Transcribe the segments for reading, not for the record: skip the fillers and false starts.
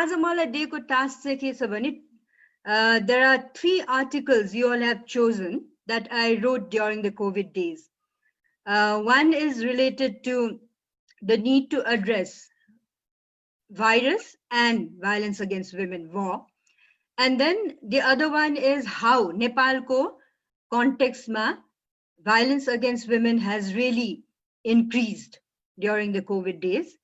आज मलाई दिएको टास्क चाहिँ के छ भने there are 3 articles you all have chosen that I wrote during the COVID days. One is related to the need to address virus and violence against women, war. And then the other one is how Nepalko context ma violence against women has really increased during the COVID days.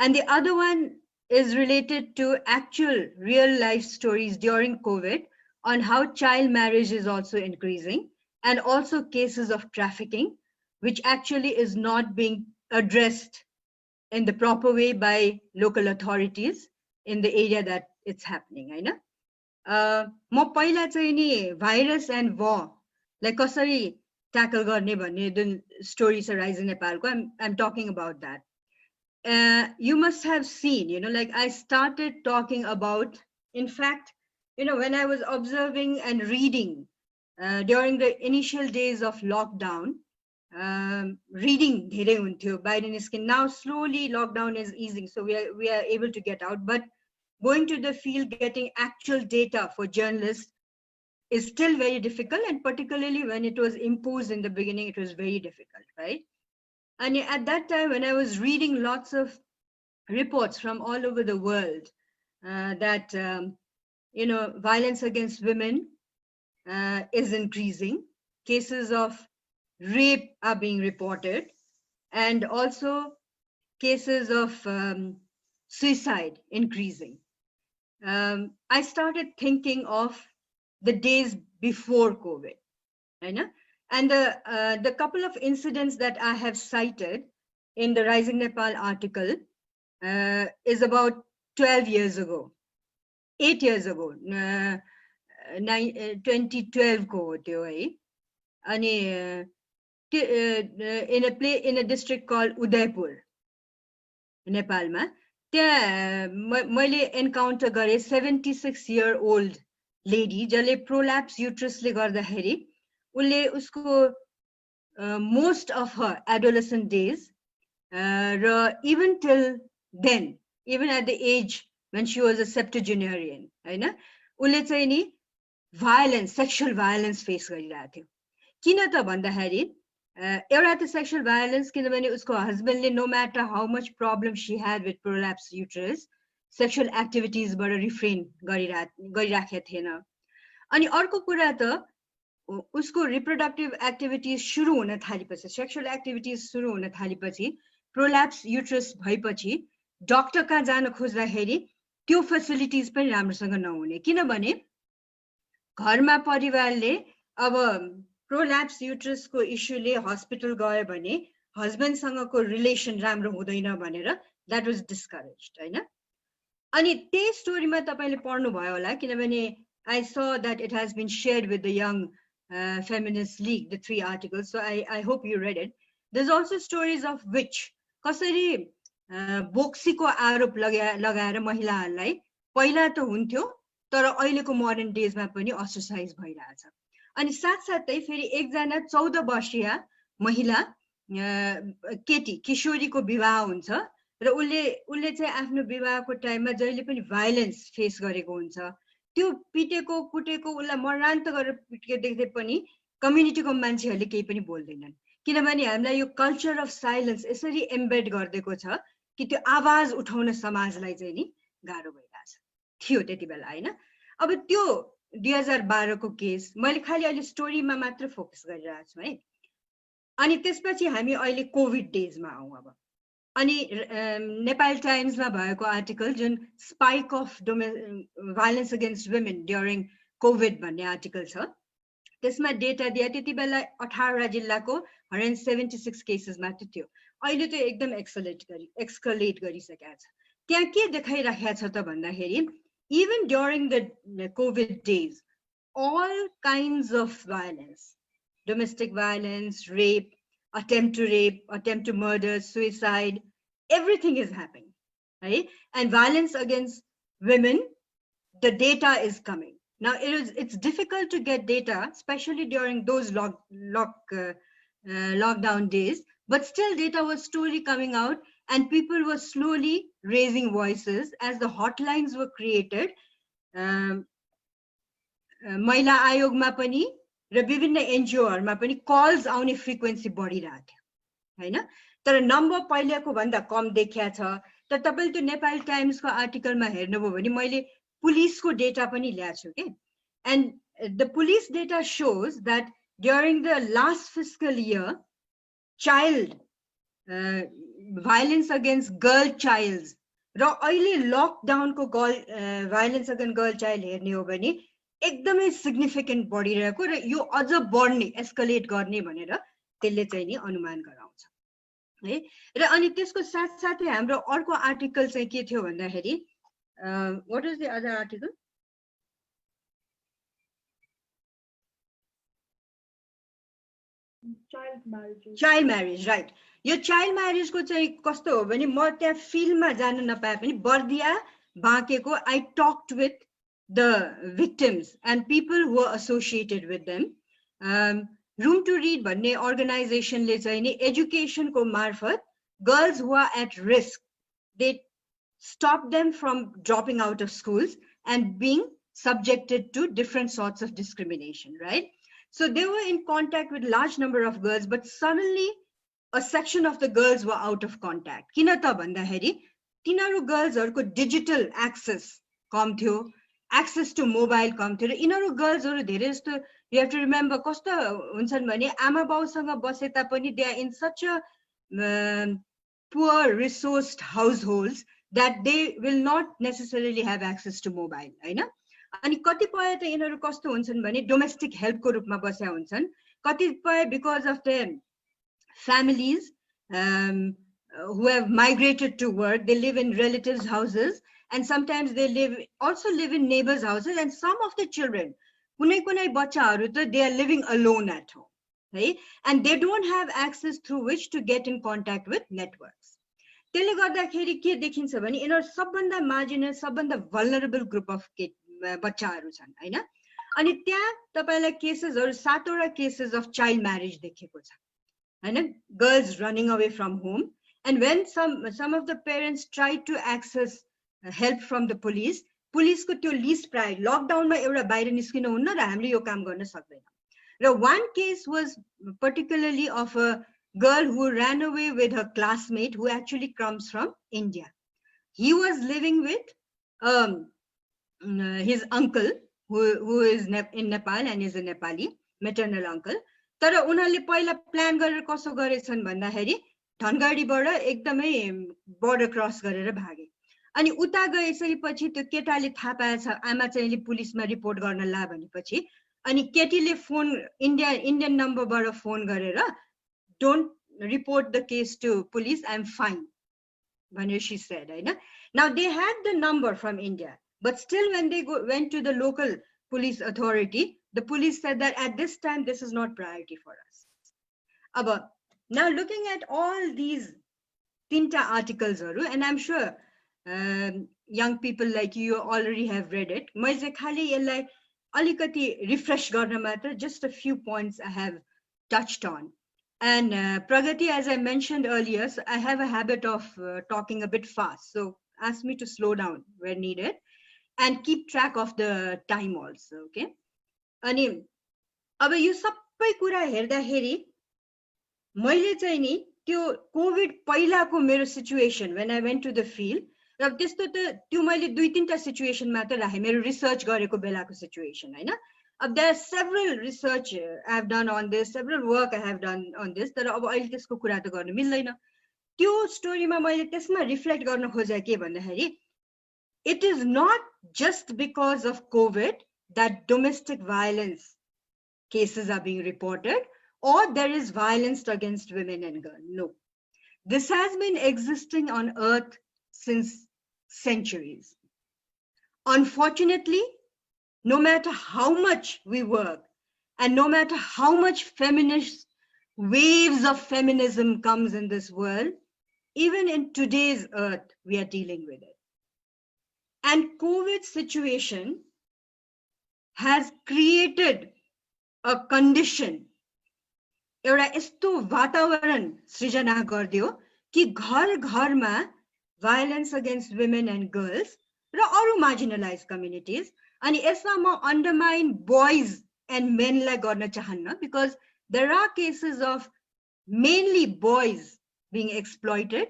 And the other one is related to actual real life stories during COVID on how child marriage is also increasing and also cases of trafficking, which actually is not being addressed in the proper way by local authorities in the area that it's happening. I know. म पहिला चाहिँ नि virus and war like कसरी tackle गर्ने भन्ने जुन story छ Rise in Nepalको, I'm talking about that. You must have seen, like I started talking about, in fact, when I was observing and reading during the initial days of lockdown, reading धेरै हुन्थ्यो बाहिर निस्किन. Now slowly lockdown is easing, so we are able to get out, but going to the field, getting actual data for journalists is still very difficult, and particularly when it was imposed in the beginning, it was very difficult, right? And at that time, when I was reading lots of reports from all over the world that, violence against women is increasing, cases of rape are being reported, and also cases of suicide increasing. I started thinking of the days before COVID, right? And the couple of incidents that I have cited in the Rising Nepal article is about 12 years ago, 8 years ago, 2012 ko ho tyo hai. Ani in a district called Udaipur, Nepal ma, त्यहाँ मैले encounter गरे 76-year-old lady जसले prolapse uterus ले गर्दाखेरि उले उसको most of her adolescent days even till then, even at the age when she was a septuagenarian, हैन, उले चाहिँ नि violence, sexual violence face गरिरहेको थियो. किन त भन्दाखेरि एउटा त sexual violence किनभने उसको husbandले no matter how much problem she had with prolapse uterus, sexual activities बाट refrain गरिराखेको थिएन. अनि अर्को कुरा त उसको reproductive activities सुरु हुन थालेपछि, sexual activities सुरु हुन थालेपछि, prolapse uterus भएपछि डक्टर कहाँ जान खोज्दाखेरि त्यो facilities पनि राम्रोसँग नहुने. किनभने घरमा परिवारले अब prolapse uterus को इस्युले हस्पिटल गयो भने हस्बन्डसँगको रिलेसन राम्रो हुँदैन भनेर that was discouraged, हैन. अनि त्यही स्टोरीमा तपाईले पढ्नु भयो होला किनभने I saw that it has been shared with the Young Feminist League, the 3 articles, so I hope you read it. There's also stories of which कसरी बोक्सीको आरोप लगाएर महिलाहरूलाई पहिला त हुन्थ्यो तर अहिलेको मोडर्न डेजमा पनि अस्ट्रसाइज भइरहेछ. अनि साथसाथै फेरि एकजना 14 वर्षीय महिला केटी किशोरीको विवाह हुन्छ र उले चाहिँ आफ्नो विवाहको टाइममा जहिले पनि भाइलेन्स फेस गरेको हुन्छ. त्यो पिटेको कुटेको उलाई मर्रान्त गरेर पिटेको देख्दै पनि कम्युनिटीको मान्छेहरूले केही पनि बोल्दैनन् किनभने हामीलाई यो कल्चर अफ साइलेन्स यसरी एम्बेड गर्दिएको छ कि त्यो आवाज उठाउन समाजलाई चाहिँ नि गाह्रो भइरहेछ थियो त्यति बेला, हैन. अब त्यो 2012 को केस मैले खाली अहिले स्टोरीमा मात्र फोकस गरिरहेको छु है. अनि त्यसपछि हामी अहिले कोभिड डेजमा आउँ. अब अनि नेपाल टाइम्समा भएको article Jun spike of violence against women during covid भन्ने आर्टिकल छ त्यसमा डेटा दिए त्यति बेला 18 जिल्लाको 176 केसेस मात्र थियो. अहिले त एकदम एक्सकलेट गरिसकेको छ. त्यहाँ के देखाइराखेको छ त भन्दाखेरि even during the COVID days, all kinds of violence, domestic violence, rape, attempt to murder, suicide, everything is happening, right? And violence against women, the data is coming. Now it's difficult to get data, especially during those lockdown days, but still data was slowly coming out and people were slowly raising voices as the hotlines were created. महिला आयोगमा पनि र विभिन्न एनजिओहरुमा पनि calls आउने frequency बढिरहेको थियो हैन तर number पहिलेको भन्दा कम देखिया छ तर तपाईले त्यो नेपाल टाइम्सको आर्टिकलमा हेर्नुभयो भने मैले पुलिसको डेटा पनि ल्याएको छु के and the police data shows that during the last fiscal year child violence against girl childs र अहिले लकडाउन को violence against girl child हेर्ने हो भने एकदमै सिग्निफिकेन्ट बढिरहेको र यो अझ बढ्ने एस्केलेट गर्ने भनेर त्यसले चाहिँ नि अनुमान गराउँछ है र अनि त्यसको साथसाथै हाम्रो अर्को आर्टिकल चाहिँ के थियो भन्दाखेरि what is the other article child marriage right yo child marriage को चाहिँ कस्तो हो भने म त्यहाँ फिल्डमा जान नपाए पनि बर्दिया बाँकेको I talked with the victims and people who are associated with them. Room to Read भन्ने organization ले चाहिँ नि education को मार्फत girls who are at risk, they stop them from dropping out of schools and being subjected to different sorts of discrimination, right? So they were in contact with large number of girls, but suddenly a section of the girls were out of contact. किन त भन्दाखेरि तिनीहरू गर्ल्सहरुको digital access कम थियो access to mobile कम थियो र यिनीहरू गर्ल्सहरु धेरै जस्तो you have to remember कस्तो हुन्छन् भने आमा बाउसँग बसे तापनि they are in such a poor resourced households that they will not necessarily have access to mobile हैन अनि कतिपय त यिनीहरू कस्तो हुन्छन् भने डोमेस्टिक हेल्प को रूपमा बसेका हुन्छन् कतिपय because of their families who have migrated to work they live in relatives houses and sometimes they also live in neighbors houses and some of the children kunai kunai bachchaharu ta they are living alone at home right and they don't have access through which to get in contact with networks त्यसले गर्दाखेरि के देखिन्छ भने यिनीहरू सबभन्दा marginal सबभन्दा vulnerable group of बच्चाहरू छन् हैन अनि त्यहाँ तपाईलाई केसेसहरु सातवटा केसेस अफ चाइल्ड म्यारेज देखेको छ हैन girls running away from home and when some of the parents tried to access help from the police को त्यो लिस्ट प्राय लकडाउनमा एउटा बाहिर निस्किन हुन्न र हामीले यो काम गर्न सक्दैन र one case was particularly of a girl who ran away with her classmate who actually comes from India. He was living with his uncle who is in Nepal and is a Nepali maternal uncle. तर उनीहरूले पहिला plan गरेर कसो गरेछन् भन्दाखेरि धनगढीबाट एकदमै border cross गरेर भागे अनि उता गएपछि त्यो केटाले थाहा पाएछ आमा चाहिँ पुलिसमा रिपोर्ट गर्न ला भनेपछि अनि केटीले फोन इन्डियन नम्बरबाट फोन गरेर don't report the case to police I am fine भनेर शी सेड हैन now they had the number from India but still when they went to the local police authority the police said that at this time this is not priority for us अब now looking at all these tinta articles and I'm sure young people like you already have read it मैले चाहिँ खाली यसलाई अलिकति refresh गर्न मात्र just a few points I have touched on and Pragati as I mentioned earlier so I have a habit of talking a bit fast so ask me to slow down where needed and keep track of the time also okay अनि अब यो सबै कुरा हेर्दाखेरि मैले चाहिँ नि त्यो COVID पहिलाको मेरो situation when I went to the field र त्यस्तो त त्यो मैले दुई तीनटा सिचुएसन मात्र राखे मेरो रिसर्च गरेको बेलाको सिचुएसन हैन अब there are several research I have done on this several work I have done on this तर अब अहिले त्यसको कुरा त गर्न मिल्दैन त्यो स्टोरीमा मैले त्यसमा रिफ्लेक्ट गर्न खोजे के भन्दाखेरि it is not just because of covid that domestic violence cases are being reported or there is violence against women and girls. No. This has been existing on earth since centuries. Unfortunately, no matter how much we work and no matter how much feminist waves of feminism comes in this world, even in today's earth, we are dealing with it. And COVID situation has created a condition एउटा यस्तो वातावरण सृजना गर्दियो कि घर घरमा violence against women and girls र अरु marginalized communities अनि यसमा म undermine boys and men लाई गर्न चाहन्न because there are cases of mainly boys being exploited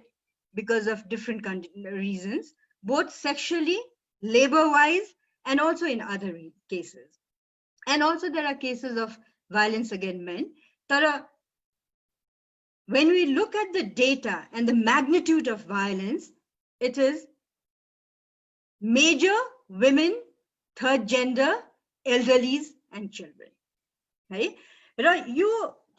because of different reasons, both sexually, labor-wise, and also in other cases. And also there are cases of violence against men. When we look at the data and the magnitude of violence, it is major, women, third gender, elderlies, and children. Right?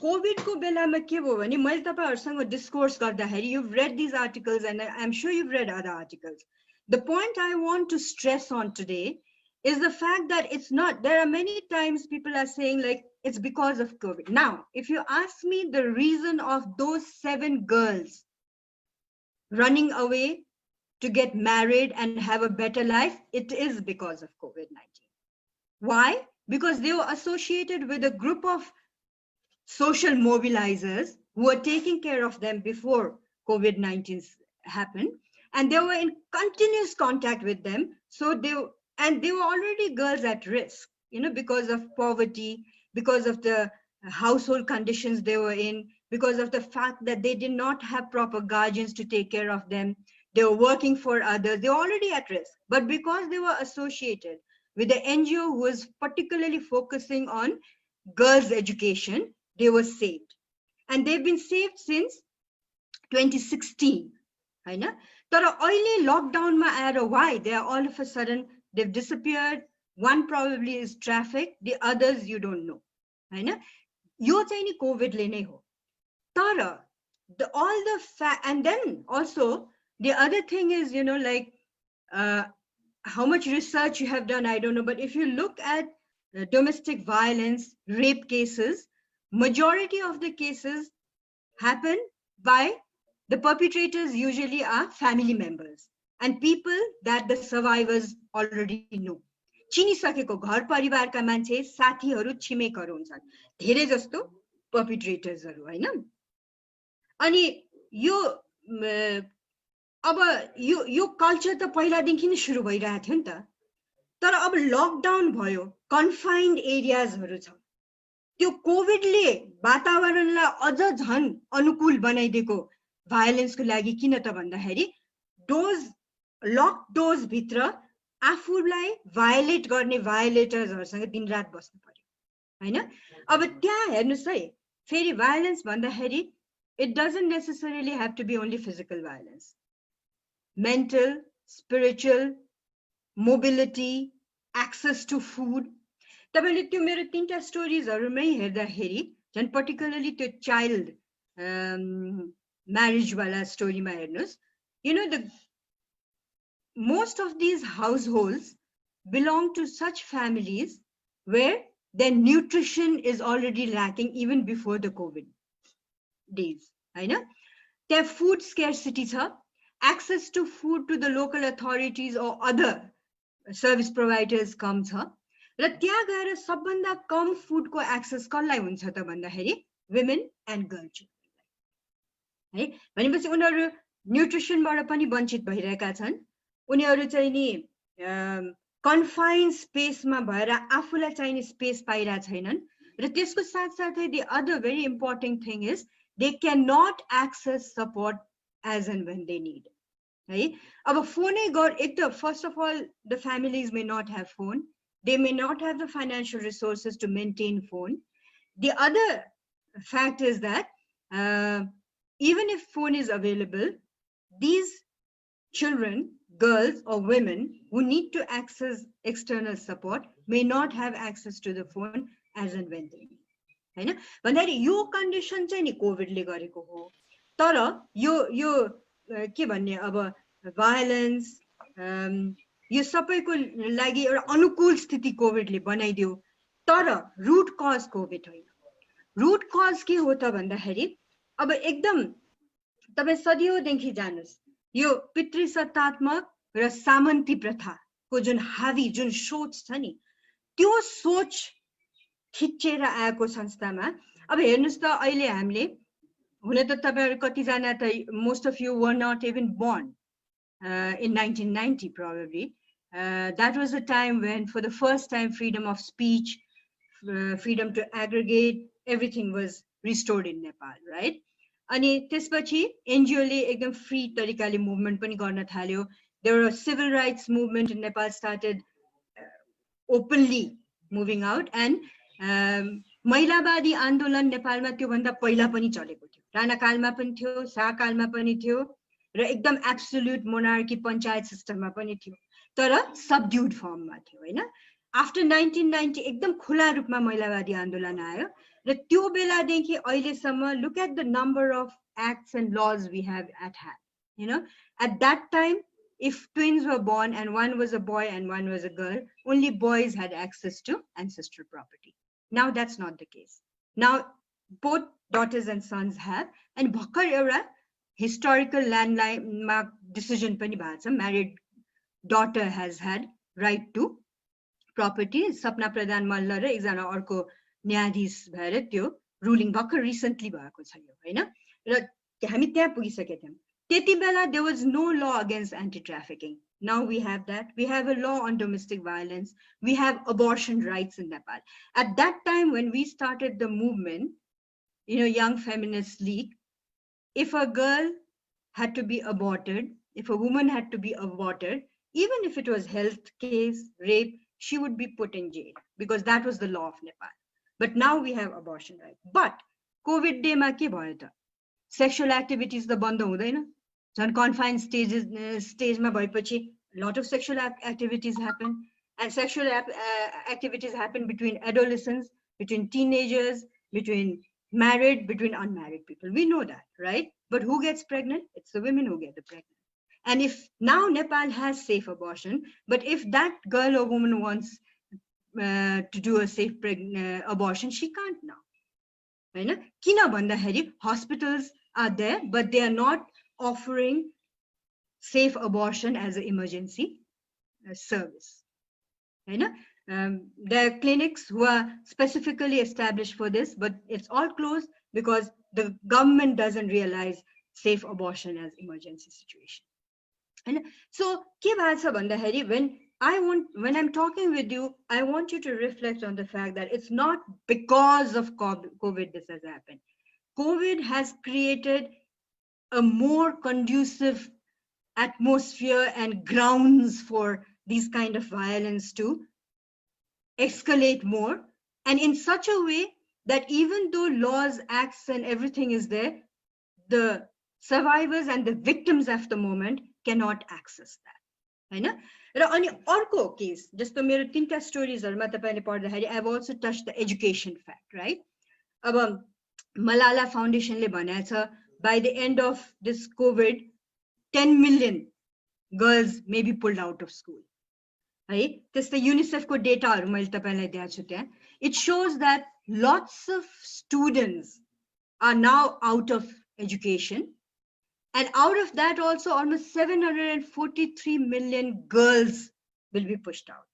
COVID को बेलामा के भयो भने मैले तपाईहरुसँग discourse गर्दाखेरि you've read these articles and I'm sure you've read other articles. The point I want to stress on today is the fact that it's not, there are many times people are saying like it's because of COVID. Now, if you ask me the reason of those 7 girls running away to get married and have a better life, it is because of COVID-19. Why? Because they were associated with a group of social mobilizers who were taking care of them before COVID-19 happened, and they were in continuous contact with them. So they were already girls at risk, because of poverty, because of the household conditions they were in, because of the fact that they did not have proper guardians to take care of them. They were working for others. They were already at risk. But because they were associated with the NGO who was particularly focusing on girls' education, they were saved. And they've been saved since 2016. हैन तर अहिले lockdown मा आएर why they are all of a sudden they've disappeared. One probably is traffic, the others you don't know. हैन यो चाहिँ नि COVID ले नै हो. तर all the fact, and then also the other thing is, like how much research you have done, I don't know, but if you look at domestic violence, rape cases, majority of the cases happen by the perpetrators usually are family members and people that the survivors already know. चिनिसकेको घर परिवारका मान्छे, साथीहरू, छिमेकहरू हुन्छन् धेरै जस्तो perpetrators-हरु हैन. अनि यो culture त पहिलादेखि नै सुरु भइरहेको थियो नि त. तर अब लकडाउन भयो, कन्फाइन्ड एरियाजहरु छ. त्यो कोभिडले वातावरणलाई अझ झन अनुकूल बनाइदिएको भायोलेन्सको लागि किन त भन्दाखेरि लक डोज भित्र आफूलाई भायोलेट गर्ने भायोलेटर्सहरुसँग दिनरात बस्नु पर्यो हैन. अब त्यहाँ हेर्नुस् है, फेरि भायोलेन्स भन्दाखेरि it doesn't necessarily have to be only physical violence. Mental, spiritual, mobility, access to food. तपाईले त्यो मेरो 3टा स्टोरीजहरुमै हेर्दाखेरि जन पर्टिकुलरली त्यो चाइल्ड म्यारेज वाला स्टोरीमा हेर्नुस्, the most of these households belong to such families where their nutrition is already lacking even before the COVID days. हैन त्यहाँ food scarcity छ, access to food to the local authorities or other service providers कम छ. र त्यहाँ गएर सबभन्दा कम फुडको access कसलाई हुन्छ त भन्दाखेरि women and girl children है. भनेपछि उनीहरु न्यूट्रिसनबाट पनि वञ्चित भइरहेका छन्. उनीहरु चाहिँ नि कन्फाइन्ड स्पेसमा भएर आफूलाई चाहिने स्पेस पाइरा छैनन्. र त्यसको साथसाथै the other very important thing is they cannot access support as and when they need. है अब फोनै एक त first of all the families may not have phone. They may not have the financial resources to maintain phone. The other fact is that even if phone is available, these children, girls or women who need to access external support may not have access to the phone as and when they need. हैन भन्दाखेरि यो condition चाहिँ नि कोभिडले गरेको हो. तर यो के भन्ने अब violence यो सबैको लागि एउटा अनुकूल स्थिति कोभिडले बनाइदियो. तर रुट कज कोभिड होइन. रुट कज के हो त भन्दाखेरि अब एकदम तपाई सदियोदेखि जानुस् यो पितृसत्तात्मक र सामन्ती प्रथाको जुन हावी जुन सोच छ नि, त्यो सोच खिचेर आएको संस्थामा अब हेर्नुस् त अहिले हामीले हुन त तपाईहरु कतिजना त most of you were not even born in 1990 probably. That was a time when for the first time freedom of speech, freedom to aggregate, everything was restored in Nepal, right? अनि त्यसपछि एनजिओले एकदम फ्री तरिकाले movement पनि गर्न थाल्यो. There was a civil rights movement in Nepal started openly moving out, and महिलावादी आन्दोलन नेपालमा त्योभन्दा पहिला पनि चलेको थियो. राणाकालमा पनि थियो, शाहकालमा पनि थियो, र एकदम एब्सोल्युट मोनार्की पञ्चायत सिस्टममा पनि थियो, तर सबड्युड फर्ममा थियो हैन. आफ्टर 1990 एकदम खुला रूपमा महिलावादी आन्दोलन आयो, र त्यो बेलादेखि अहिलेसम्म look at the number of acts and laws we have at hand. You know, at that time, if twins were born and one was a boy and one was a girl, only boys had access to ancestral property. Now that's not the case. Now both daughters and sons have, and bhakkar एउटा historical landmark decision पनि भएको छ. Married daughter has had right to property. सपना प्रधान मल्ल र एकजना अर्को न्यायाधीश भएर त्यो रुलिङ भर्खर रिसेन्टली भएको छ यो हैन. र हामी त्यहाँ पुगिसकेका थियौं. त्यति बेला there was no law against anti-trafficking. Now we have that. We have a law on domestic violence. We have abortion rights in Nepal. At that time, when we started the movement, Young Feminist League, if a girl had to be aborted, if a woman had to be aborted, even if it was health case, rape, she would be put in jail because that was the law of Nepal. But now we have abortion rights. But COVID day ma ke bhayo ta? Sexual activities the band huँदैन. John confined stage ma bhayeपछि a lot of sexual activities happen, and sexual activities happen between adolescents, between teenagers, between married, between unmarried people. We know that, right? But who gets pregnant? It's the women who get the pregnant. And if now Nepal has safe abortion, but if that girl or woman wants to do a safe abortion, she can't now. हैन? किन भन्दाखेरि hospitals are there, but they are not offering safe abortion as an emergency service. Hahn? There are clinics who are specifically established for this, but it's all closed because the government doesn't realize safe abortion as emergency situation. And so, के भएको छ भन्दाखेरि when I'm talking with you, I want you to reflect on the fact that it's not because of COVID this has happened. COVID has created a more conducive atmosphere and grounds for these kind of violence to escalate more, and in such a way that even though laws, acts, and everything is there, the survivors and the victims of the moment cannot access that. हैन? र अनि अर्को case जस्तो मेरो तीनटा स्टोरीजहरुमा तपाईले पढ्दाखेरि I have also touched the education fact, right? अब Malala Foundation ले भनेको छ by the end of this COVID 10 million girls may be pulled out of school. है? त्यस्तै UNICEF को डेटाहरु मैले तपाईलाई दिएको छु त्यहाँ. It shows that lots of students are now out of education. And out of that also almost 743 million girls will be pushed out.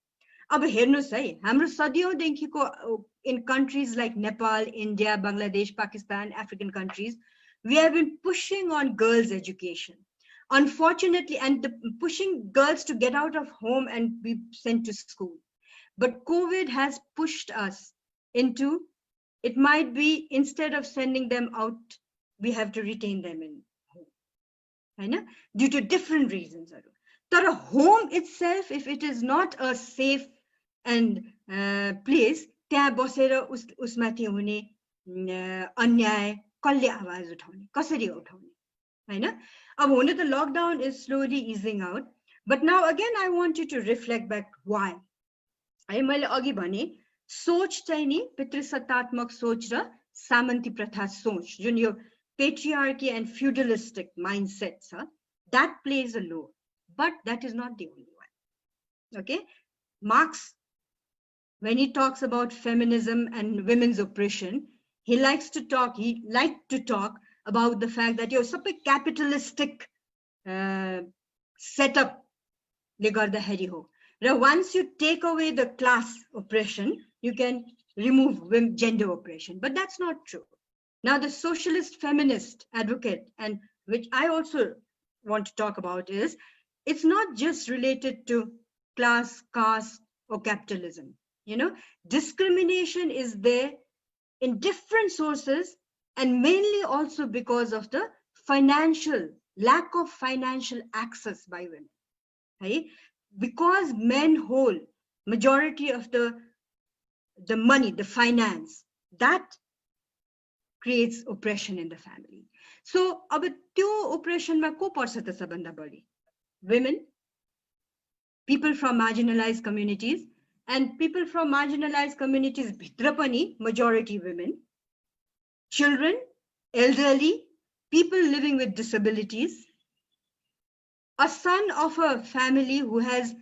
अब हेर्नुस् है, हाम्रो सदियौंदेखिको in countries like Nepal, India, Bangladesh, Pakistan, African countries, we have been pushing on girls' education. Unfortunately, and pushing girls to get out of home and be sent to school. But COVID has pushed us into, it might be instead of sending them out, we have to retain them in. Hahn? Due to different reasons. तर home itself, if it is not a safe and place, त्यहाँ बसेर उसमाथि हुने अन्याय कसले आवाज उठाउने, कसरी उठाउने, हैन? अब हुन त lockdown is slowly easing out, but now again I want you to reflect back why. है मैले अघि भने सोच चाहिँ नि पितृसत्तात्मक सोच र सामन्ती प्रथा सोच जुन यो patriarchy and feudalistic mindset, that plays a role, but that is not the only one. Okay, Marx, when he talks about feminism and women's oppression, he liked to talk about the fact that your super capitalistic setup le gardakhari ho. Once you take away the class oppression, you can remove gender oppression, but that's not true. Now, the socialist feminist advocate, and which I also want to talk about, is it's not just related to class, caste, or capitalism. Discrimination is there in different sources, and mainly also because of the lack of financial access by women. Right? Because men hold majority of the money, the finance, that creates oppression in the family. So, अब त्यो oppression मा को पर्छ त सबभन्दा बढी? Women, people from marginalized communities, and people from marginalized communities भित्र पनि majority women, children, elderly, people living with disabilities, a son of a family who has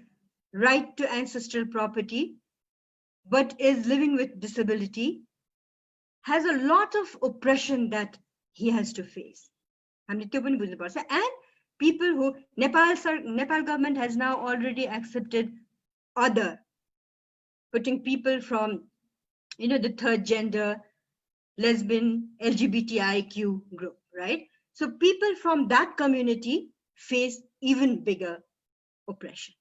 right to ancestral property but is living with disability, has a lot of oppression that he has to face. And people who Nepal government has now already accepted other, putting people from the third gender, lesbian, LGBTIQ group, right? So people from that community face even bigger oppression.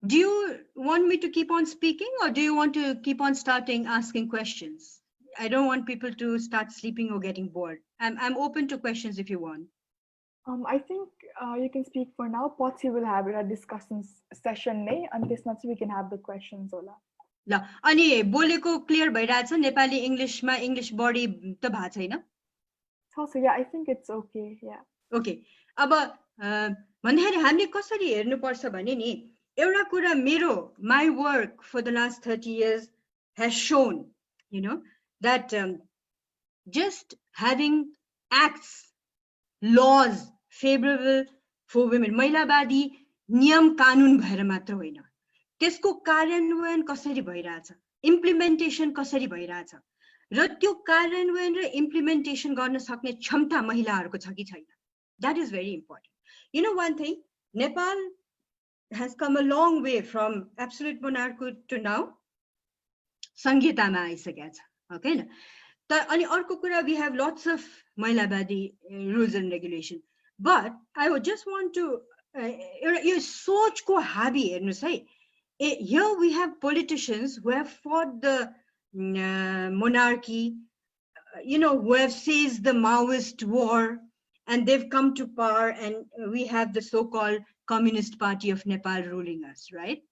Do you want me to keep on speaking, or do you want to keep on asking questions? I don't want people to start sleeping or getting bored. I'm open to questions if you want. I think you can speak for now. पछि will have a discussion session नै, and त्यसमा चाहिँ we can have the questions होला. ल अनि बोलेको clear भइरहेछ Nepali इंग्लिशमा English बढी त भएको छैन? So yeah, I think it's okay. Yeah. Okay. अब भन्दाखेरि हामीले कसरी हेर्नुपर्छ भने नि एउटा कुरा मेरो my work for the last 30 years has shown that just having acts, laws favorable for women, महिलावादी नियम कानुन भएर मात्र होइन, त्यसको कार्यान्वयन कसरी भइरहेछ, इम्प्लिमेन्टेसन कसरी भइरहेछ र त्यो कार्यान्वयन र इम्प्लिमेन्टेसन गर्न सक्ने क्षमता महिलाहरूको छ कि छैन. That is very important. One thing, Nepal has come a long way from absolute monarchy to now संहितामा आइसकेको छ. Okay, अनि अर्को कुरा, we have lots of महिलावादी rules and regulation, but I would just want to यो सोचको हाबी हेर्नुस् है. Here we have politicians who have fought the monarchy, who have seized the Maoist war, and they've come to power, and we have the so-called Communist Party of Nepal ruling us, right?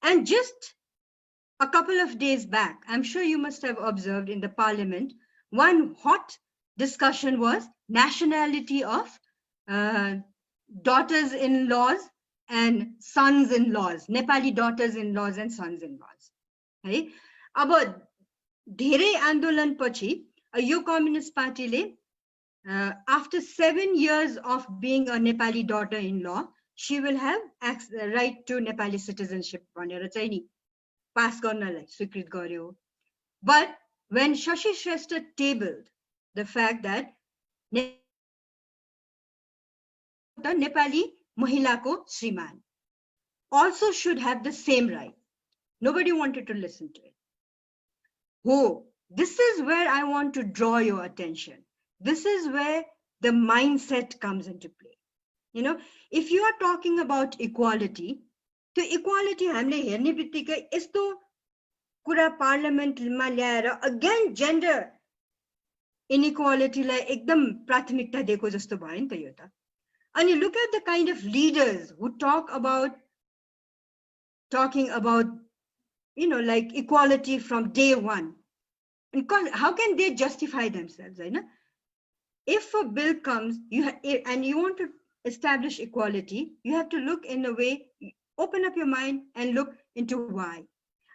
And just a couple of days back, I'm sure you must have observed in the parliament, one hot discussion was nationality of daughters-in-laws and sons-in-laws, Nepali daughters-in-laws and sons-in-laws. है अब धेरै आन्दोलन पछि यो communist पार्टीले after 7 years of being a Nepali daughter-in-law, she will have right to Nepali citizenship भनेर चाहिँ नि पास गर्नलाई स्वीकृत गर्यो. But when Shashi Shrestha tabled the fact that Nepali mahilako Sriman also should have the same right, nobody wanted to listen to it. Oh, this is where I want to draw your attention. This is where the mindset comes into play. If you are talking about equality, to equality हामीले हेर्ने बित्तिकै यस्तो कुरा पार्लियामेन्टमा ल्याएर again gender inequality लाई एकदम प्राथमिकता दिएको जस्तो भयो नि त यो त. And you look at the kind of leaders who talking about like equality from day one. How can they justify themselves? If a bill comes, and you want to establish equality, you have to look in a way, open up your mind and look into why.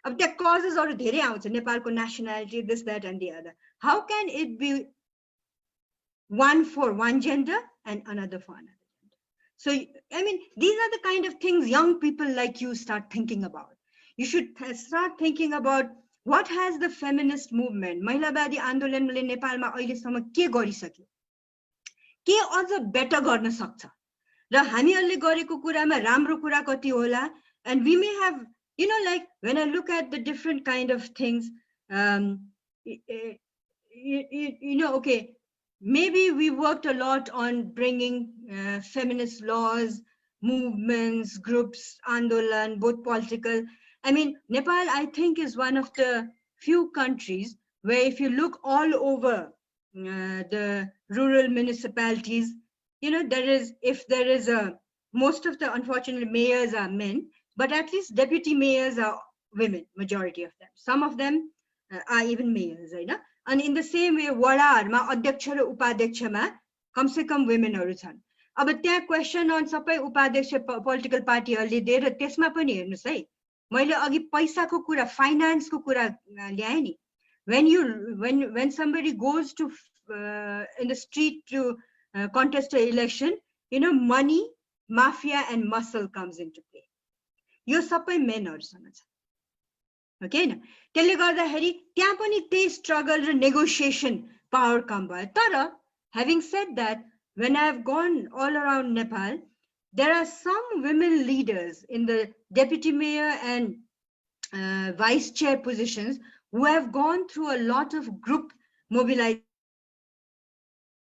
The causes are धेरै आउँछ, Nepalको nationality, this, that, and the other. How can it be one for one gender and another for another gender? So, these are the kind of things young people like you start thinking about. You should start thinking about what has the feminist movement, महिलावादी आन्दोलनले नेपालमा अहिलेसम्म के गरिसक्यो, के अझ better गर्न सक्छ र हामीहरूले गरेको कुरामा राम्रो कुरा कति होला. And we may have, like when I look at the different kind of things, you know, okay, maybe we worked a lot on bringing feminist laws, movements, groups, Andolan, both political. I mean, Nepal, I think, is one of the few countries where if you look all over the rural municipalities, you know, if there is most of the, unfortunately, mayors are men, but at least deputy mayors are women, majority of them. Some of them are even mayors, right? And in the same way, वडाहरुमा अध्यक्ष र उपाध्यक्षमा कमसे कम वुमेनहरु छन्. अब त्यहाँ question अन सबै उपाध्यक्ष political पार्टीहरुले दिएर त्यसमा पनि हेर्नुस् है. मैले अघि पैसाको कुरा, फाइनान्सको कुरा ल्याए नि. When somebody goes to in the street to contest an election, you know, money, mafia and muscle comes into play. यो सबै मेनहरुसँग छ. Okay, na? त्यसले गर्दाखेरि त्यहाँ पनि त्यही struggle र negotiation power कम भयो. तर having said that, when I have gone all around Nepal, there are some women leaders in the deputy mayor and vice chair positions who have gone through a lot of group mobilization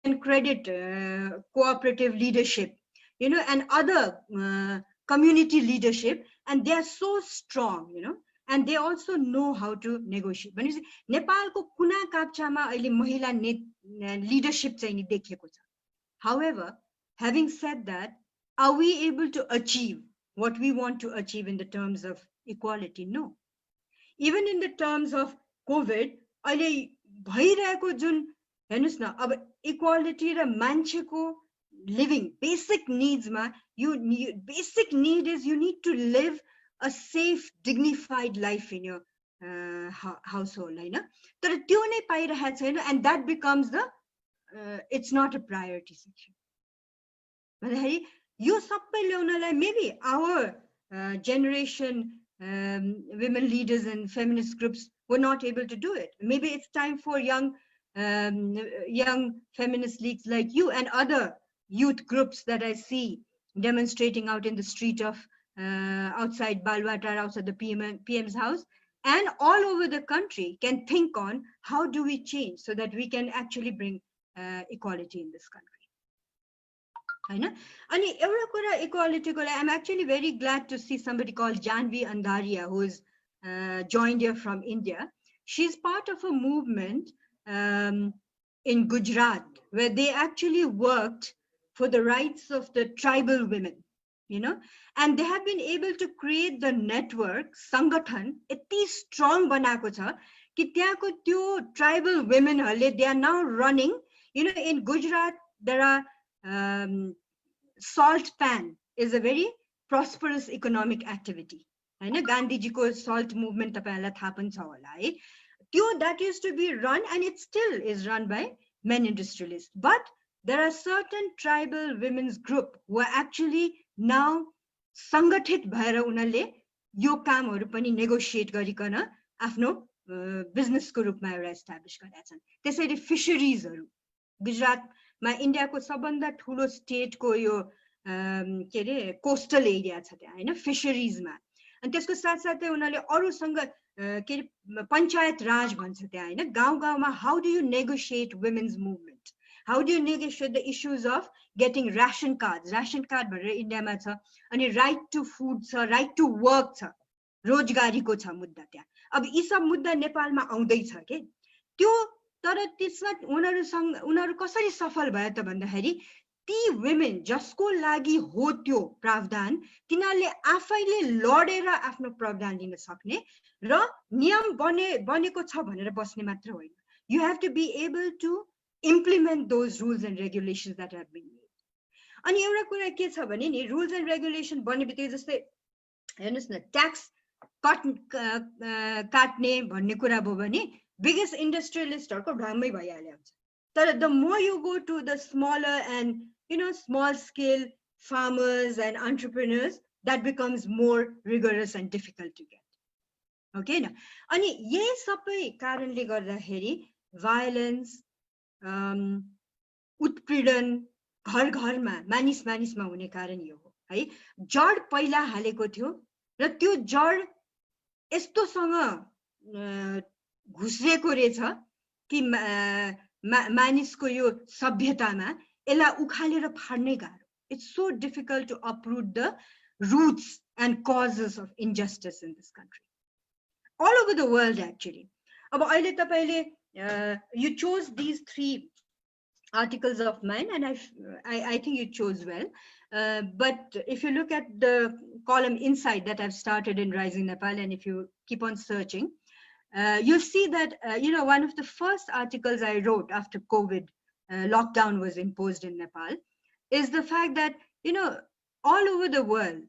and credit cooperative leadership, you know, and other community leadership, and they are so strong, you know, and they also know how to negotiate. When you see Nepal ko kuna kapchama अहिले महिला leadership चाहिँ नि देखेको छ. However, having said that, are we able to achieve what we want to achieve in the terms of equality? No. Even in the terms of COVID, अहिले भइरहेको जुन हेर्नुस् न, अब equality र मान्छेको living basic needs ma, basic need is you need to live a safe, dignified life in your household, हैन? तर त्यो नै पाइरहेको छैन, and that becomes the it's not a priority section. भन्दाखेरि यो सबै ल्याउनलाई maybe our generation women leaders and feminist groups were not able to do it. Maybe it's time for young feminist leagues like you and other youth groups that I see demonstrating out in the street of outside Balwatar, outside the PM's house, and all over the country can think on how do we change so that we can actually bring equality in this country. हैन? अनि एउटा कुरा equality को लागि, I'm actually very glad to see somebody called Janvi Andharia who is joined here from India. She's part of a movement in Gujarat where they actually worked for the rights of the tribal women, you know, and they have been able to create the network, Sangathan, Yati strong बनाएको छ कि त्यहाँको त्यो tribal women हरुले, they are now running, you know, in Gujarat there are salt pan is a very prosperous economic activity. Hahn? गान्धीजीको salt movement तपाईहरुलाई थाहा पनि छ होला है. त्यो that used to be run and it still is run by men industrialists. But there are certain tribal women's group who are actually now संगठित भएर उनीहरुले यो कामहरु पनि negotiate गरिकन आफ्नो business को रूपमा एउटा establish गरेका छन्. त्यसैले fisheries हरु गुजरातमा इन्डियाको सबभन्दा ठूलो स्टेट को यो के रे कोस्टल एरिया छ त्यहाँ हैन, फिशरीज मा. अनि त्यसको साथसाथै उनीहरुले अरूसँग के रे पञ्चायत राज भन्छ त्यहाँ हैन, गाउँ गाउँमा how do you negotiate women's movement, how do you negotiate the issues of getting ration cards, ration card भनेर इन्डियामा छ, अनि right to food छ, right to work छ, रोजगारीको छ मुद्दा त्यहाँ. अब यी सब मुद्दा नेपालमा आउँदै छ के. त्यो तर त्यसमा उनीहरु कसरी सफल भयो त भन्दाखेरि ती women जसको लागि हो त्यो प्रावधान, तिनीहरुले आफैले लडेर आफ्नो प्रावधान लिन सक्ने र नियम बनेको छ भनेर बस्ने मात्र होइन. You have to be able to implement those rules and regulations that have been made. अनि एउटा कुरा के छ भने नि, rules and regulation बनेबित्तिकै जस्तै हेर्नुस् न, ट्याक्स काट्ने भन्ने कुरा भयो भने biggest industrialistहरुको ढङ्गमै भइहाल्यो हुन्छ. तर the more you go to the smaller and, you know, small scale farmers and entrepreneurs, that becomes more rigorous and difficult to get. Okay na? अनि यही सबै कारणले गर्दाखेरि violence, उत्पीडन घर घरमा मानिसमा हुने कारण यो हो है. जड पहिला हालेको थियो र त्यो जड यस्तोसँग घुसेको रहेछ कि मानिसको यो सभ्यतामा यसलाई उखालेर फाड्नै गाह्रो. It's so difficult to uproot the roots and causes of injustice in this country. All over the world, actually. अब अहिले तपाईले you chose these 3 articles of mine, and I think you chose well. But if you look at the column inside that I've started in Rising Nepal, and if you keep on searching, you'll see that, one of the first articles I wrote after COVID lockdown was imposed in Nepal is the fact that, all over the world,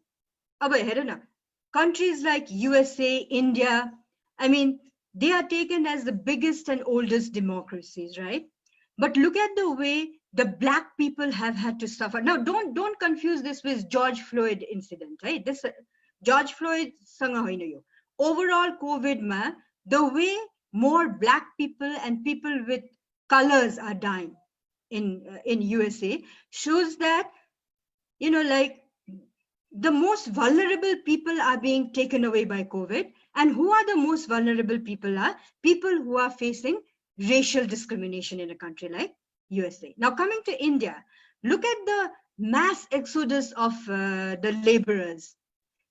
countries like USA, India, I mean, they are taken as the biggest and oldest democracies, right? But look at the way the Black people have had to suffer. Now, don't confuse this with George Floyd incident, right? This George Floyd sanga hoina yo. Overall, COVID ma, the way more Black people and people with colors are dying in USA shows that, like the most vulnerable people are being taken away by COVID. And who are the most vulnerable people are? People who are facing racial discrimination in a country like USA. Now coming to India, look at the mass exodus of the laborers,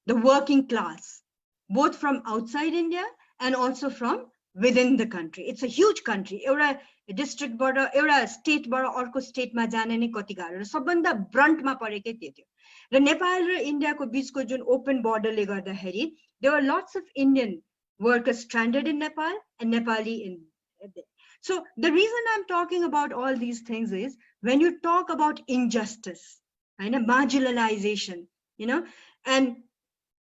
the working class, both from outside India and also from within the country. It's a huge country. एउटा district बाट एउटा state बाट अर्को state मा जान नै कति गाह्रो र सबभन्दा brunt मा परेकै त्यो थियो. र नेपाल र इन्डियाको बीचको जुन open border ले गर्दाखेरि there were lots of Indian workers stranded in Nepal and Nepali in there. So the reason I'm talking about all these things is when you talk about injustice and marginalization, and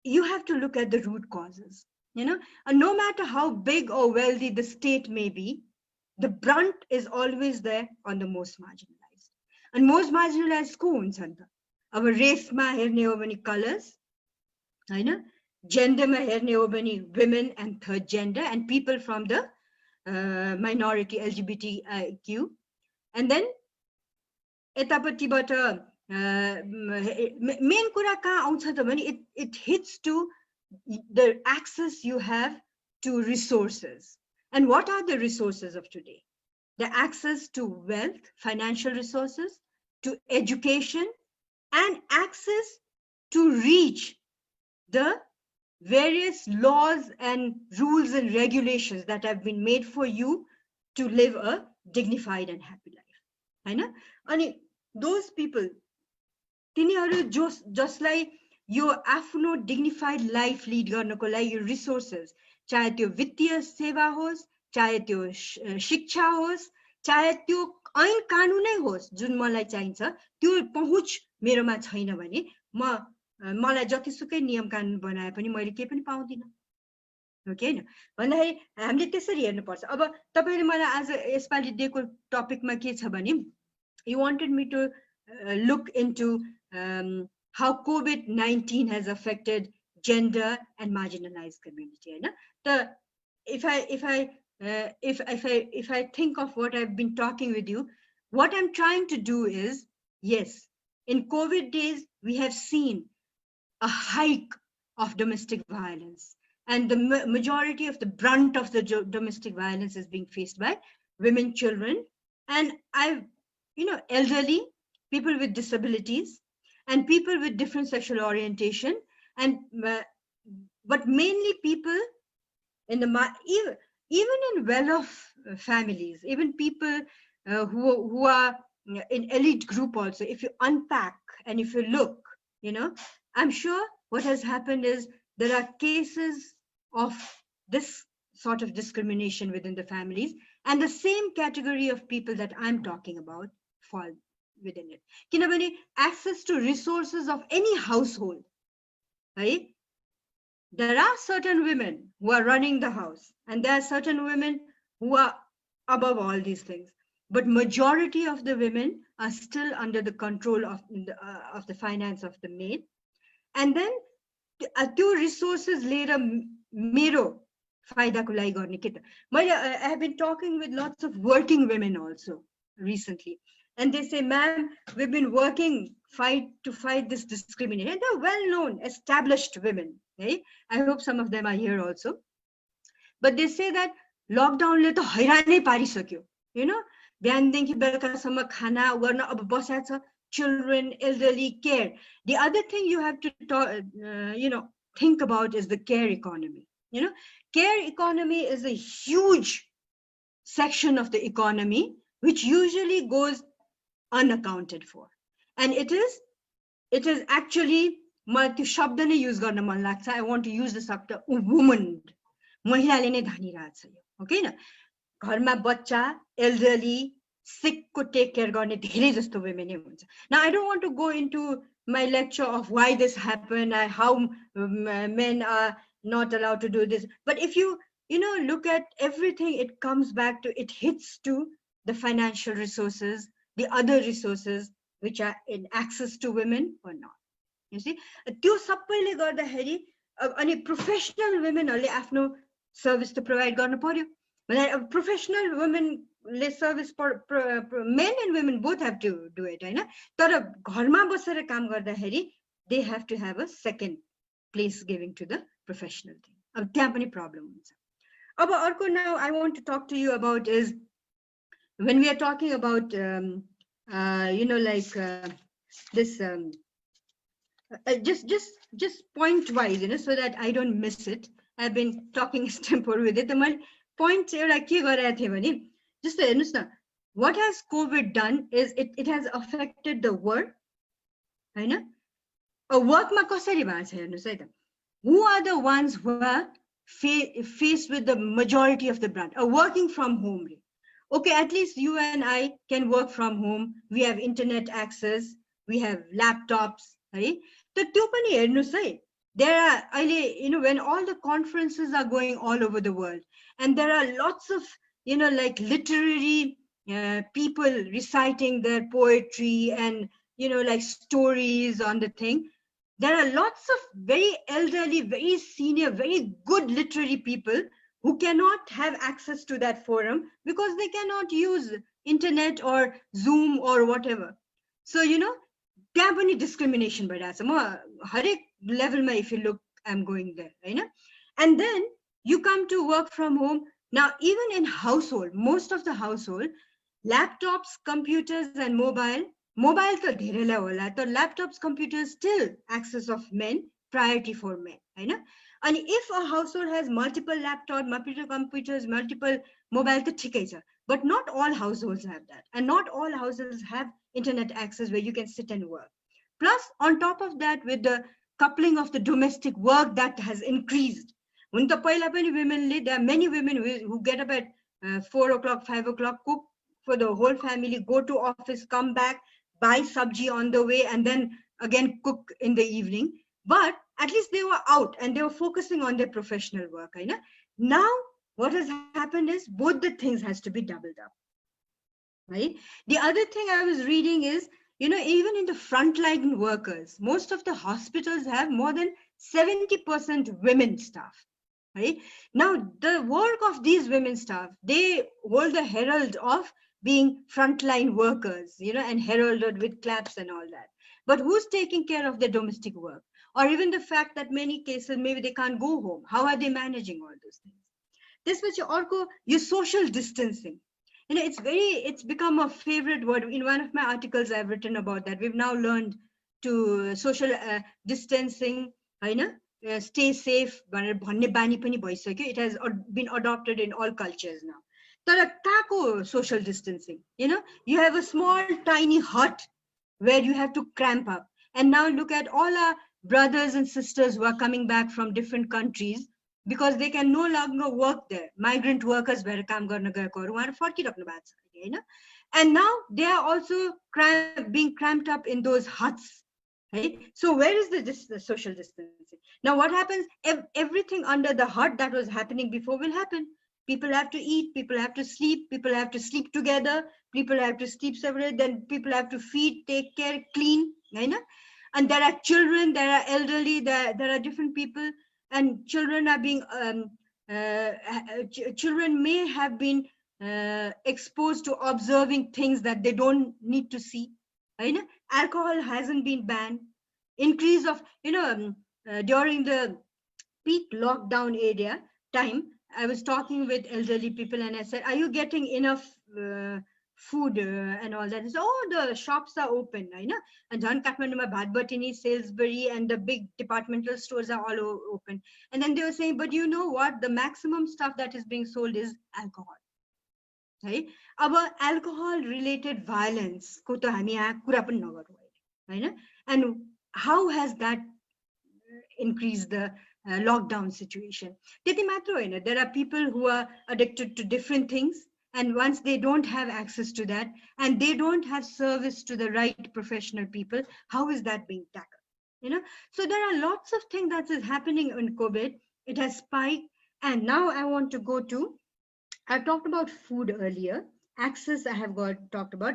you have to look at the root causes, and no matter how big or wealthy the state may be, the brunt is always there on the most marginalized. And most marginalized ko huncha ni ta. Aba race ma herne ho bhane colors, gender ma herne ho bhane women and third gender and people from the minority LGBTQ, and then etapatiबाट main कुरा कहाँ आउँछ त भने it hits to the access you have to resources. And what are the resources of today? The access to wealth, financial resources, to education, and access to reach the various laws and rules and regulations that have been made for you to live a dignified and happy life. And those people, जसलाई यो आफ्नो dignified life lead गर्नको लागि यो resources, चाहे त्यो वित्तीय सेवा होस्, चाहे त्यो शिक्षा होस्, चाहे त्यो ऐन कानुनै होस् जुन मलाई चाहिन्छ, त्यो पहुँच मेरोमा छैन भने मलाई जतिसुकै नियम कानुन बनाए पनि मैले केही पनि पाउँदिन. ओके हैन भन्दाखेरि हामीले त्यसरी हेर्नुपर्छ. अब तपाईले मलाई आज यसपालि डेको टपिकमा के छ भने you wanted me to look into how COVID-19 has affected gender and marginalized community. If I think of what I've been talking with you, what I'm trying to do is, yes, in COVID days we have seen a hike of domestic violence, and the majority of the brunt of the domestic violence is being faced by women, children, and elderly, people with disabilities, and people with different sexual orientation, and but mainly people in the even in well-off families, even people who are in elite group also. If you unpack and if you look, I'm sure what has happened is there are cases of this sort of discrimination within the families, and the same category of people that I'm talking about fall within it. Kinabani access to resources of any household, right? There are certain women who are running the house, and there are certain women who are above all these things. But majority of the women are still under the control of the finance of the maid. And then two resources later mero faida ko लागि गर्ने के त. I have been talking with lots of working women also recently, and they say, ma'am, we've been working to fight this discrimination. And they're well-known, established women. Okay? I hope some of them are here also. But they say that लकडाउनले त हैरानै पारिसक्यो बिहानदेखि बेलुकासम्म खाना गर्न अब बसेको छ children elderly care the other thing you have to think about is the care economy care economy is a huge section of the economy which usually goes unaccounted for and it is actually मलाई त्यो शब्द नै use गर्न मन लाग्छ I want to use the शब्द woman महिलाले नै धानिरहेछ यो ओके न घरमा बच्चा elderly sick को take care गर्ने धेरै जस्तो women नै हुन्छ now I don't want to go into my lecture of why this happened and how men are not allowed to do this but if you look at everything it comes back to it hits to the financial resources the other resources which are in access to women or not you see त्यो सबैले गर्दाखेरि अनि professional वुमेनहरुले आफ्नो service त provide गर्नु पर्यो मतलब professional वुमेनले service men and women both have to do it हैन तर घरमा बसेर काम गर्दाखेरि they have to have a second place giving to the professional thing अब त्यहाँ पनि प्रब्लम हुन्छ अब अर्को now I want to talk to you about is when we are talking about this just point wise so that I don't miss it I've been talking extempore with it मैले point एउटा के गरेको थिए भने जस्तो हेर्नुस् न what has COVID done is it has affected the work Hahn work मा कसरी भएको छ हेर्नुस् है त who are the ones who are faced with the majority of the brunt working from home okay at least you and I can work from home we have internet access we have laptops right so त्यो पनि हेर्नुस् है there are अहिले when all the conferences are going all over the world and there are lots of like literary people reciting their poetry and like stories on the thing there are lots of very elderly very senior very good literary people who cannot have access to that forum because they cannot use internet or Zoom or whatever so त्यहाँ पनि discrimination भइरहेछ म हरेक लेभलमा if you look I'm going there Hahn and then you come to work from home now even in household most of the household laptops computers and mobile त धेरैलाई होला तर laptops computers still access of men priority for men हैन अनि if a household has multiple laptop multiple computers multiple mobile त ठिकै छ but not all households have that and not all households have internet access where you can sit and work plus on top of that with the coupling of the domestic work that has increased when the पहिला पनि womenले there are many women who get up at 4 o'clock 5 o'clock cook for the whole family go to office come back buy sabji on the way and then again cook in the evening but at least they were out and they were focusing on their professional work now what has happened is both the things has to be doubled up right the other thing I was reading is even in the frontline workers most of the hospitals have more than 70% women staff right now the work of these women staff they hold the herald of being frontline workers and heralded with claps and all that but who's taking care of their domestic work or even the fact that many cases maybe they can't go home how are they managing all those things this which also your social distancing it's become a favorite word in one of my articles I've written about that we've now learned to social distancing stay safe भन्ने बानी पनि भइसक्यो it has been adopted in all cultures now तर कहाँको social distancing you have a small tiny hut where you have to cramp up and now look at all our brothers and sisters who are coming back from different countries because they can no longer work there migrant workers भएर काम गर्न गएकोहरु उहाँहरु फर्किराख्नु भएको छ हैन and now they are also being cramped up in those huts right so where is the social distancing now what happens everything under the hut that was happening before will happen people have to eat people have to sleep people have to sleep together people have to sleep separate then people have to feed take care clean right and there are children there are elderly there are different people and children are being children may have been exposed to observing things that they don't need to see right alcohol hasn't been banned increase of during the peak lockdown area time I was talking with elderly people and I said, are you getting enough food and all that? They said, oh, the shops are open. I know. And John Kathmandu, Bhatbatini, Salisbury, and the big departmental stores are all open. And then they were saying, but you know what? The maximum stuff that is being sold is alcohol. Right? Our alcohol related violence, and how has that increased the lockdown situation? There are people who are addicted to different things, and once they don't have access to that and they don't have service to the right professional people, how is that being tackled? So there are lots of things that is happening in COVID. It has spiked, and now I want to go to, I talked about food earlier, access I have talked about,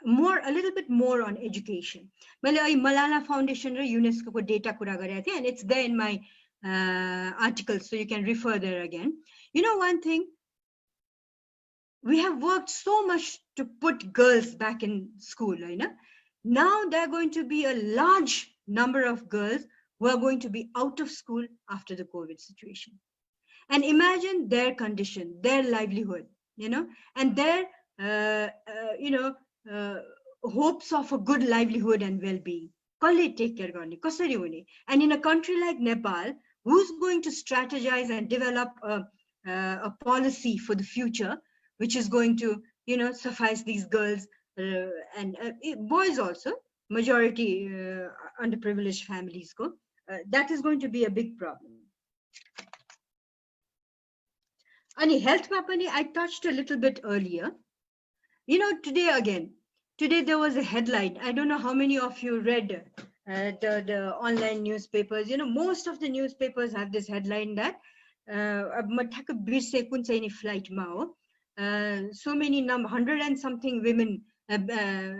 a little bit more on education. Malala Foundation or UNESCO data and it's there in my article, so you can refer there again. One thing, we have worked so much to put girls back in school. Now there are going to be a large number of girls who are going to be out of school after the COVID situation. And imagine their condition, their livelihood, and their, hopes of a good livelihood and well-being. Take care. And in a country like Nepal, who's going to strategize and develop a policy for the future, which is going to, suffice these girls and boys also, majority underprivileged families go. That is going to be a big problem. Ani health mapani, I touched a little bit earlier. Today there was a headline. I don't know how many of you read the online newspapers. Most of the newspapers have this headline that flight so many 100 and something women,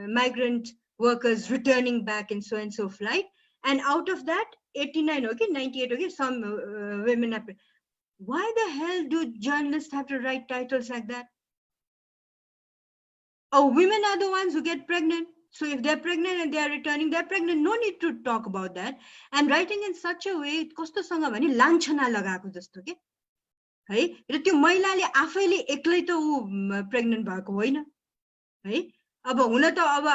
migrant workers returning back in so and so flight, and out of that 89, 98, some women are. Why the hell do journalists have to write titles like that? Oh, women are the ones who get pregnant. So if they're pregnant and they are returning, they're pregnant. No need to talk about that. And writing in such a way, कस्तोसँग भने लान्छना लगाएको जस्तो के है र त्यो महिलाले आफैले एक्लै त उ प्रेग्नेन्ट भएको होइन है अब हुन त अब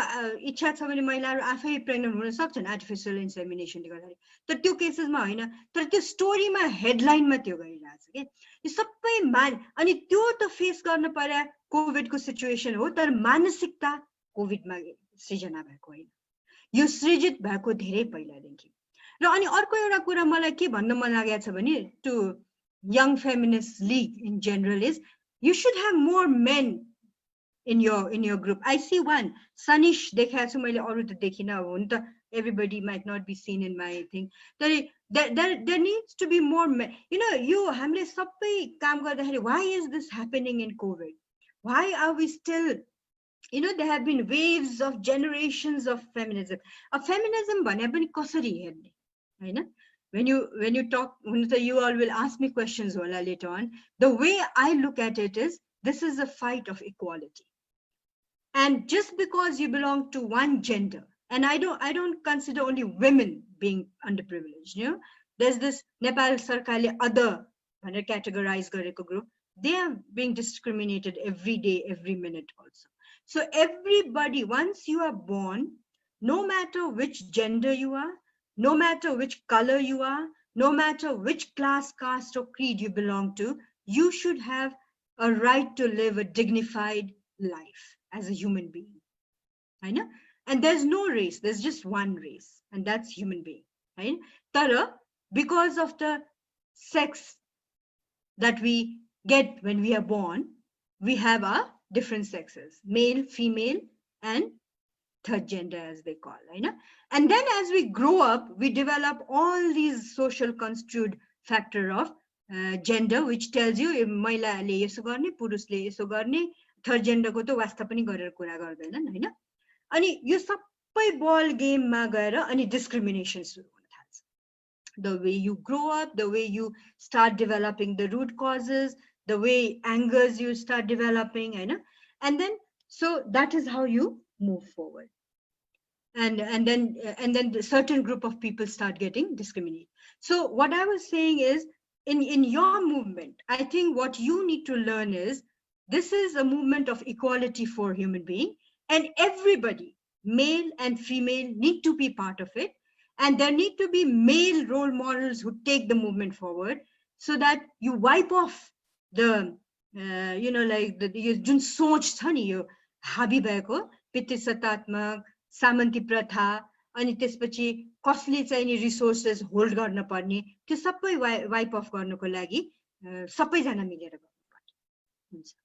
इच्छा छ भने महिलाहरू आफै प्रेग्नेन्ट हुन सक्छन् आर्टिफिसियल इन्सेमिनेसनले गर्दाखेरि तर त्यो केसेसमा होइन तर त्यो स्टोरीमा हेडलाइनमा त्यो गरिरहेछ के यो सबै अनि त्यो त फेस गर्न पर्या कोभिडको सिचुएसन हो तर मानसिकता कोभिडमा सृजना भएको होइन यो सृजित भएको धेरै पहिलादेखि र अनि अर्को एउटा कुरा मलाई के भन्न मन लागेको छ भने to young feminist league in general is you should have more men in your group. I see one Sanish dekha chu maile aru ta dekhina hun ta everybody might not be seen in my thing. There needs to be more men. You hamle sabai kaam gardakhari why is this happening in COVID? Why are we still there have been waves of generations of feminism. A feminism bhane pani kasari herne हैन when you talk, you all will ask me questions later on. The way I look at it is, this is a fight of equality. And just because you belong to one gender, and I don't consider only women being underprivileged, there's this Nepal Sarkarle other categorized gareko group. They are being discriminated every day, every minute also. So everybody, once you are born, no matter which gender you are, no matter which color you are, no matter which class, caste, or creed you belong to, you should have a right to live a dignified life as a human being. I know? And there's no race, there's just one race, and that's human being. Right? Tara, because of the sex that we get when we are born, we have our different sexes, male, female, and third gender as they call, and then as we grow up, we develop all these social construed factor of gender, which tells you महिलाले यसो गर्ने, पुरुषले यसो गर्ने, third gender को त वास्ता पनि गरेर कुरा गर्दैनन्, हैन? अनि यो सबै बल गेममा गएर अनि discrimination सुरु हुन थाल्छ. The way you grow up, the way you start developing the root causes, the way angers you start developing, Hahn? And then so that is how you move forward. And then a certain group of people start getting discriminated. So what I was saying is in your movement, I think what you need to learn is this is a movement of equality for human being, and everybody, male and female, need to be part of it. And there need to be male role models who take the movement forward so that you wipe off the, like the जुन सोच छ नि यो हाबी भएको पितृसत्तात्मक सामन्ती प्रथा अनि त्यसपछि कसले चाहिँ नि रिसोर्सेस होल्ड गर्न पर्ने त्यो सबै वाइप अफ गर्नको लागि सबैजना मिलेर गर्नुपर्छ हुन्छ